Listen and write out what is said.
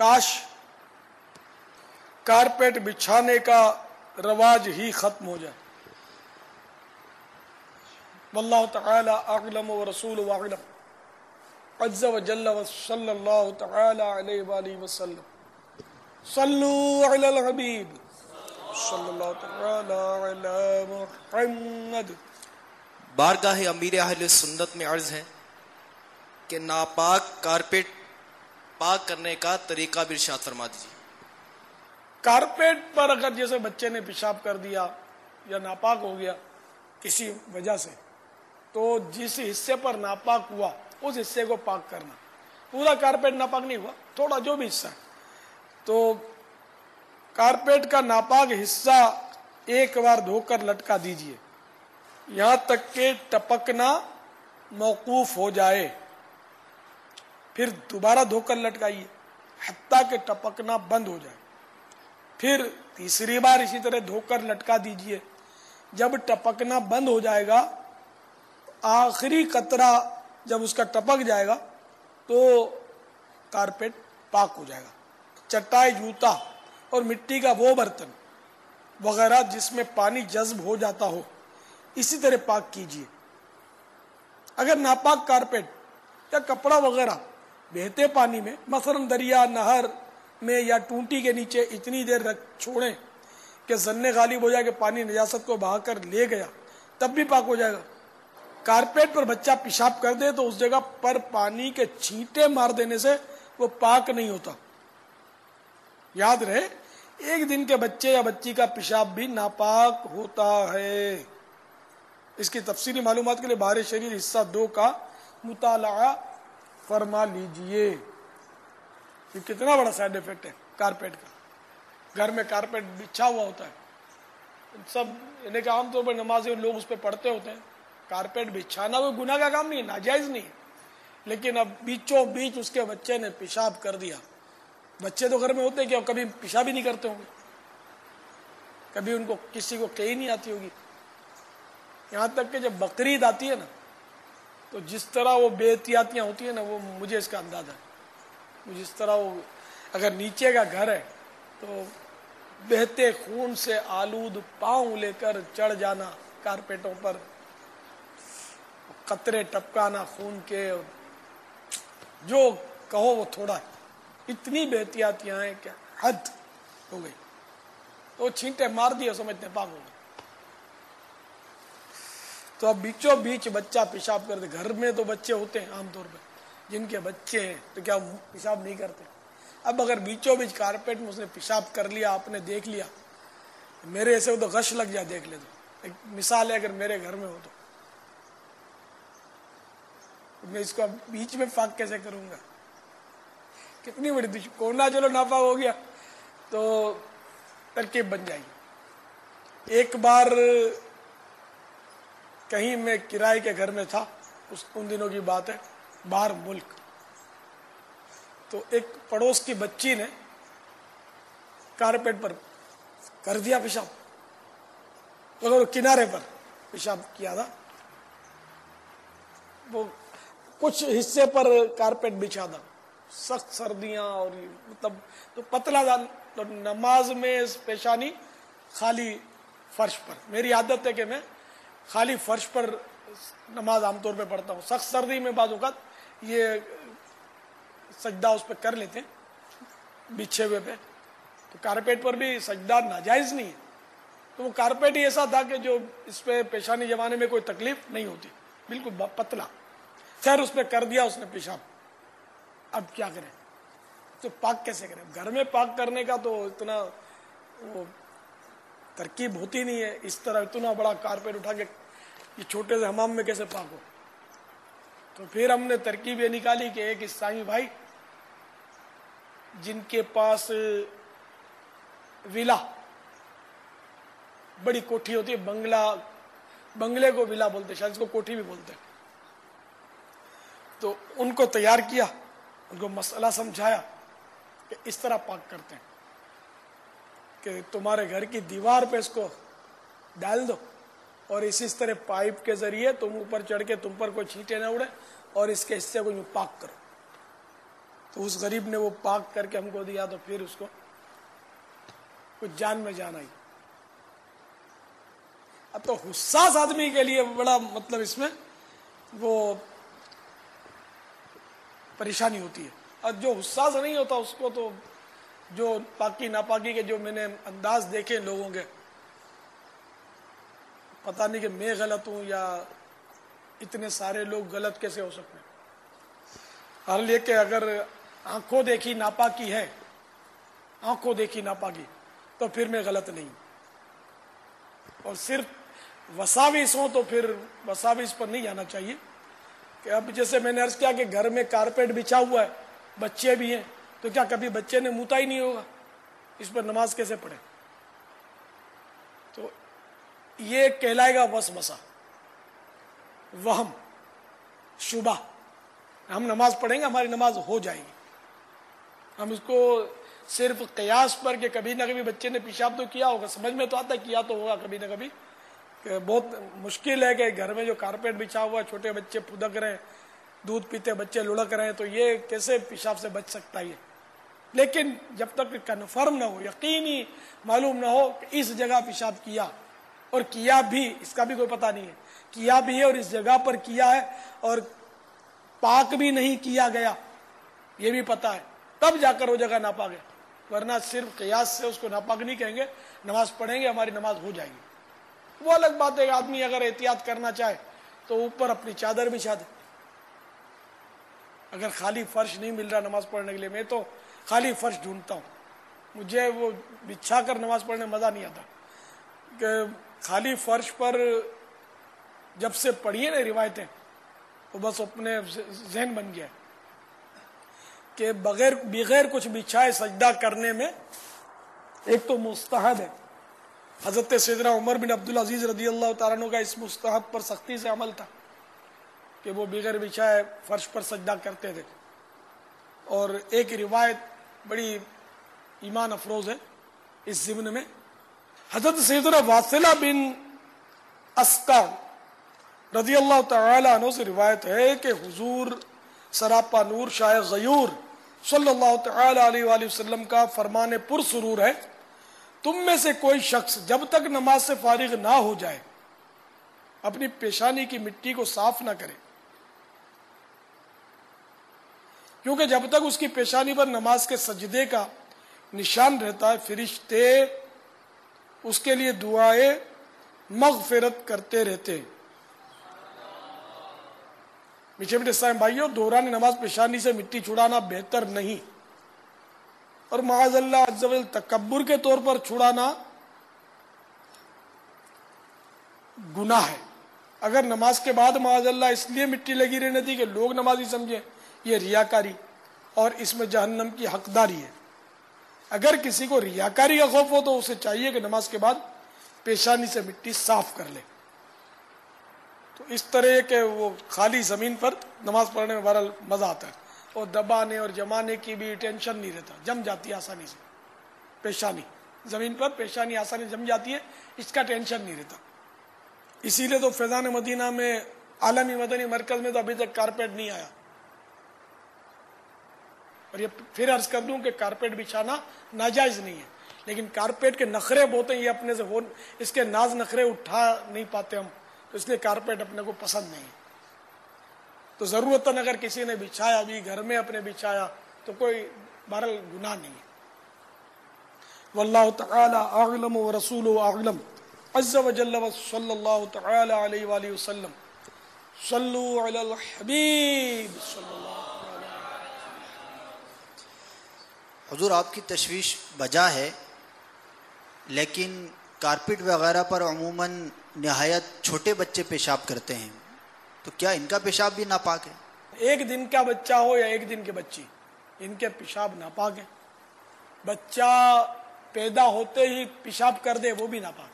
काश कारपेट बिछाने का रवाज ही खत्म हो जाए। वल्लाहु तआला अअलम व रसूलुहु अअलम। अज़्ज़ व जल्ल व सल्लल्लाहु तआला अलैहि व आलिहि वसल्लम। सल्लू अलल हबीब सल्लल्लाहु तआला अला मुहम्मद। बारगाह अमीर अहले सुन्नत में अर्ज है कि नापाक कारपेट पाक करने का तरीका भी इरशाद फरमा दीजिए। कारपेट पर अगर जैसे बच्चे ने पेशाब कर दिया या नापाक हो गया किसी वजह से, तो जिस हिस्से पर नापाक हुआ उस हिस्से को पाक करना। पूरा कारपेट नापाक नहीं हुआ, थोड़ा जो भी हिस्सा है, तो कारपेट का नापाक हिस्सा एक बार धोकर लटका दीजिए, यहां तक कि टपकना मौकूफ हो जाए। फिर दोबारा धोकर लटकाइए हत्ता कि टपकना बंद हो जाए। फिर तीसरी बार इसी तरह धोकर लटका दीजिए। जब टपकना बंद हो जाएगा, आखिरी कतरा जब उसका टपक जाएगा, तो कारपेट पाक हो जाएगा। चटाई, जूता और मिट्टी का वो बर्तन वगैरह जिसमें पानी जज्ब हो जाता हो, इसी तरह पाक कीजिए। अगर नापाक कारपेट या कपड़ा वगैरह बहते पानी में, मसलन दरिया, नहर में या टूंटी के नीचे इतनी देर रख छोड़ें कि जन्ने गालिब हो जाए कि पानी नजासत को बहाकर ले गया, तब भी पाक हो जाएगा। कारपेट पर बच्चा पेशाब कर दे तो उस जगह पर पानी के छींटे मार देने से वो पाक नहीं होता। याद रहे, एक दिन के बच्चे या बच्ची का पेशाब भी नापाक होता है। इसकी तफसीली मालूमात के लिए बाहर शरीर हिस्सा 2 का मुताला फरमा लीजिए। ये कितना बड़ा साइड इफेक्ट है कारपेट का। घर में कारपेट बिछा हुआ होता है, सब यानी कि आमतौर पर नमाज़ी लोग उस पर पढ़ते होते हैं। कारपेट बिछाना कोई गुनाह का काम नहीं है, नाजायज नहीं है, लेकिन अब बीचों बीच उसके बच्चे ने पेशाब कर दिया। बच्चे तो घर में होते हैं कि कभी पेशाब ही नहीं करते होंगे, कभी उनको किसी को कही नहीं आती होगी। यहाँ तक कि जब बकरीद आती है ना, तो जिस तरह वो बेहतियातियाँ होती है ना, वो मुझे इसका अंदाजा है। जिस तरह वो अगर नीचे का घर है तो बहते खून से आलूद पांव लेकर चढ़ जाना कारपेटों पर, कतरे टपकाना खून के, जो कहो वो थोड़ा है। इतनी बेहतियातियां हैं क्या हद हो गई। तो छींटे मार दिए, समझते पाक हो गए। तो अब बीचों बीच बच्चा पेशाब कर दे। घर में तो बच्चे होते हैं आमतौर पर, जिनके बच्चे हैं तो क्या पेशाब नहीं करते। अब अगर बीचों बीच कारपेट में उसने पेशाब कर लिया, आपने देख लिया, मेरे ऐसे हो तो गश लग जाए, देख ले तो। एक मिसाल है, अगर मेरे घर में हो तो मैं इसको बीच में पाक कैसे करूंगा। कितनी बड़ी कोना चलो नापाक हो गया तो तरकीब बन जाएगी। एक बार कहीं मैं किराए के घर में था, उन दिनों की बात है, बाहर मुल्क। तो एक पड़ोस की बच्ची ने कारपेट पर कर दिया पेशाब, तो किनारे पर पेशाब किया था। वो कुछ हिस्से पर कारपेट बिछा था, सख्त सर्दियां और मतलब तो पतला था, तो नमाज में पेशानी खाली फर्श पर। मेरी आदत है कि मैं खाली फर्श पर नमाज आमतौर पे पढ़ता हूँ। सख्त सर्दी में बाद औक़ात ये सजदा उस पर कर लेते हैं बिछे हुए पे, तो कारपेट पर भी सजदा नाजायज नहीं है। तो वो कारपेट ही ऐसा था कि जो इस पे पेशानी जमाने में कोई तकलीफ नहीं होती, बिल्कुल पतला। खैर उस पर कर दिया उसने पेशाब। अब क्या करें, तो पाक कैसे करें। घर में पाक करने का तो इतना वो तरकीब होती नहीं है। इस तरह इतना बड़ा कारपेट उठा के ये छोटे से हमाम में कैसे पाक हो। तो फिर हमने तरकीब ये निकाली कि एक ईसाई भाई जिनके पास विला, बड़ी कोठी होती है, बंगला, बंगले को विला बोलते, शायद इसको कोठी भी बोलते हैं। तो उनको तैयार किया, उनको मसला समझाया कि इस तरह पाक करते हैं कि तुम्हारे घर की दीवार पे इसको डाल दो और इस तरह पाइप के जरिए तुम ऊपर चढ़ के तुम पर कोई छींटे न उड़े और इसके हिस्से को यूं पाक करो। تو اس غریب نے وہ پاک کر کے ہم کو دیا، تو پھر اس کو کچھ جان میں جان آئی۔ اب تو حساس آدمی کے لیے بڑا مطلب اس میں وہ پریشانی ہوتی ہے، اور جو حساس نہیں ہوتا اس کو تو جو پاکی ناپاکی کے جو میں نے انداز دیکھے لوگوں کے، پتہ نہیں کہ میں غلط ہوں یا اتنے سارے لوگ غلط کیسے ہو سکتے ہیں۔ حال یہ کہ اگر آنکھوں دیکھی ناپاکی ہے، آنکھوں دیکھی ناپاکی، تو پھر میں غلط نہیں ہوں، اور صرف وساوس ہوں تو پھر وساوس پر نہیں جانا چاہیے۔ کہ اب جیسے میں نے عرض کیا کہ گھر میں کارپیٹ بچھا ہوا ہے، بچے بھی ہیں، تو کیا کبھی بچے نے موتا ہی نہیں ہوگا؟ اس پر نماز کیسے پڑھے؟ تو یہ کہلائے گا وسوسہ، وہم، شبہ۔ ہم نماز پڑھیں گے، ہماری نماز ہو جائے گی۔ ہم اس کو صرف قیاس پر کہ کبھی نہ کبھی بچے نے پیشاب تو کیا ہوگا، سمجھ میں تو آتا ہے کیا تو ہوگا کبھی نہ کبھی، کہ بہت مشکل ہے کہ گھر میں جو کارپیٹ بچھا ہوا ہے، چھوٹے بچے پھدک رہے ہیں، دودھ پیتے بچے لڑک رہے ہیں، تو یہ کیسے پیشاب سے بچ سکتا ہے؟ لیکن جب تک کنفرم نہ ہو، یقینی معلوم نہ ہو کہ اس جگہ پیشاب کیا اور کیا بھی، اس کا بھی کوئی پتہ نہیں ہے، کیا بھی ہے اور اس جگہ پر کیا ہے اور پاک بھی نہیں کیا گیا، یہ بھی پتہ ہے، تب جا کر وہ جگہ ناپاک ہے، ورنہ صرف قیاس سے اس کو ناپاک نہیں کہیں گے، نماز پڑھیں گے، ہماری نماز ہو جائے گی۔ وہ الگ بات ہے کہ آدمی اگر احتیاط کرنا چاہے تو اوپر اپنی چادر بچھا دے۔ اگر خالی فرش نہیں مل رہا نماز پڑھنے کے لیے، میں تو خالی فرش ڈھونڈتا ہوں، مجھے وہ بچھا کر نماز پڑھنے میں مزہ نہیں آتا، کہ خالی فرش پر جب سے پڑھی نا روایتیں، وہ بس اپنے ذہن بن گیا کہ بغیر کچھ بچھائے سجدہ کرنے میں ایک تو مستحب ہے۔ حضرت سیدنا عمر بن عبدالعزیز رضی اللہ تعالیٰ عنہ کا اس مستحب پر سختی سے عمل تھا کہ وہ بغیر بچھائے فرش پر سجدہ کرتے تھے۔ اور ایک روایت بڑی ایمان افروز ہے اس ضمن میں، حضرت سیدنا واصلہ بن اسقع رضی اللہ تعالی عنہ سے روایت ہے کہ حضور سراپا نور شاہ غیور صلی اللہ تعالی علیہ وآلہ وسلم کا فرمان پرسرور ہے، تم میں سے کوئی شخص جب تک نماز سے فارغ نہ ہو جائے اپنی پیشانی کی مٹی کو صاف نہ کرے، کیونکہ جب تک اس کی پیشانی پر نماز کے سجدے کا نشان رہتا ہے فرشتے اس کے لیے دعائے مغفرت کرتے رہتے ہیں۔ میٹھے میٹھے اسلام بھائیوں، دوران نماز پیشانی سے مٹی چھڑانا بہتر نہیں، اور معاذ اللہ عز و جل تکبر کے طور پر چھڑانا گناہ ہے۔ اگر نماز کے بعد معاذ اللہ اس لیے مٹی لگی رہنے تھی کہ لوگ نمازی سمجھیں، یہ ریاکاری اور اس میں جہنم کی حقداری ہے۔ اگر کسی کو ریاکاری کا خوف ہو تو اسے چاہیے کہ نماز کے بعد پیشانی سے مٹی صاف کر لے۔ تو اس طرح کہ وہ خالی زمین پر نماز پڑھنے میں بہرحال مزہ آتا ہے، اور دبانے اور جمانے کی بھی ٹینشن نہیں رہتا، جم جاتی ہے آسانی سے پیشانی، زمین پر پیشانی آسانی جم جاتی ہے، اس کا ٹینشن نہیں رہتا۔ اسی لیے تو فیضان مدینہ میں عالمی مدنی مرکز میں تو ابھی تک کارپیٹ نہیں آیا۔ اور یہ پھر عرض کر دوں کہ کارپیٹ بچھانا ناجائز نہیں ہے، لیکن کارپیٹ کے نخرے بہت ہیں، یہ اپنے سے اس کے ناز نخرے اٹھا نہیں پاتے ہم، تو اس لیے کارپیٹ اپنے کو پسند نہیں ہے۔ تو ضرورتاً اگر کسی نے بچھایا بھی گھر میں اپنے بچھایا تو کوئی بہرحال گناہ نہیں ہے۔ واللہ تعالی اعلم ورسولہ اعلم عز وجل وصلی اللہ تعالی علیہ وآلہ وسلم۔ صلو علی الحبیب صلی اللہ علیہ حضور، آپ کی تشویش بجا ہے، لیکن کارپیٹ وغیرہ پر عموماً نہایت چھوٹے بچے پیشاب کرتے ہیں، تو کیا ان کا پیشاب بھی ناپاک ہے؟ ایک دن کا بچہ ہو یا ایک دن کی بچی، ان کے پیشاب ناپاک ہے۔ بچہ پیدا ہوتے ہی پیشاب کر دے وہ بھی ناپاک ہے۔